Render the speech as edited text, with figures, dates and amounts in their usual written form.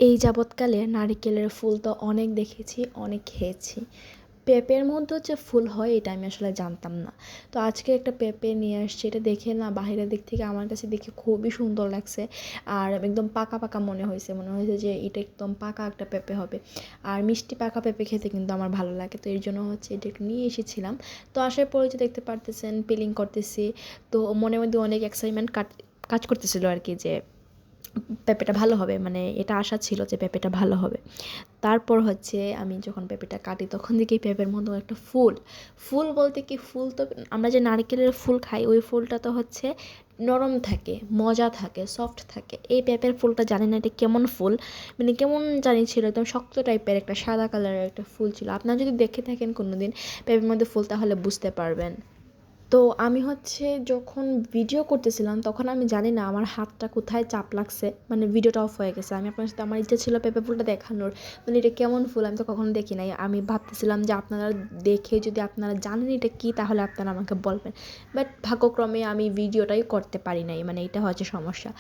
এই যাবৎকালে নারিকেলের ফুল তো অনেক দেখেছি, অনেক খেয়েছি। পেঁপের মধ্যেও যে ফুল হয় এটা আমি আসলে জানতাম না। তো আজকে একটা পেঁপে নিয়ে আসছি, এটা দেখে না বাহিরের দিক থেকে আমার কাছে দেখে খুবই সুন্দর লাগছে। আর একদম পাকা পাকা মনে হয়েছে যে এটা একদম পাকা একটা পেঁপে হবে। আর মিষ্টি পাকা পেঁপে খেতে কিন্তু আমার ভালো লাগে, তো এর জন্য হচ্ছে এটা একটু নিয়ে এসেছিলাম। তো আসার পরে যে দেখতে পারতেছেন পিলিং করতেছি। তো মনের মধ্যে অনেক এক্সাইটমেন্ট কাজ করতেছিল আর কি, যে পেঁপেটা ভালো হবে, মানে এটা আশা ছিল যে পেঁপেটা ভালো হবে। তারপর হচ্ছে আমি যখন পেঁপেটা কাটি তখন দেখি পেঁপের মতো একটা ফুল। ফুল বলতে কি, ফুল তো আমরা যে নারকেলের ফুল খাই ওই ফুলটা তো হচ্ছে নরম থাকে, মজা থাকে, সফট থাকে। এই পেঁপের ফুলটা জানি না এটা কেমন ফুল, মানে কেমন জানি ছিল, একদম শক্ত টাইপের একটা সাদা কালারের একটা ফুল ছিল। আপনারা যদি দেখে থাকেন কোনো দিন পেঁপের মধ্যে ফুল তাহলে বুঝতে পারবেন। তো আমি হচ্ছে যখন ভিডিও করতেছিলাম তখন আমি জানি না আমার হাতটা কোথায় চাপ লাগছে, মানে ভিডিওটা অফ হয়ে গেছে। আমি আপনার সাথে, আমার ইচ্ছা ছিল পেঁপে ফুলটা দেখানোর, মানে এটা কেমন ফুল আমি তো কখনো দেখি নাই। আমি ভাবতেছিলাম যে আপনারা দেখে যদি আপনারা জানেন এটা কী তাহলে আপনারা আমাকে বলবেন। বাট ভাগ্যক্রমে আমি ভিডিওটাই করতে পারি নাই, মানে এটা হচ্ছে সমস্যা।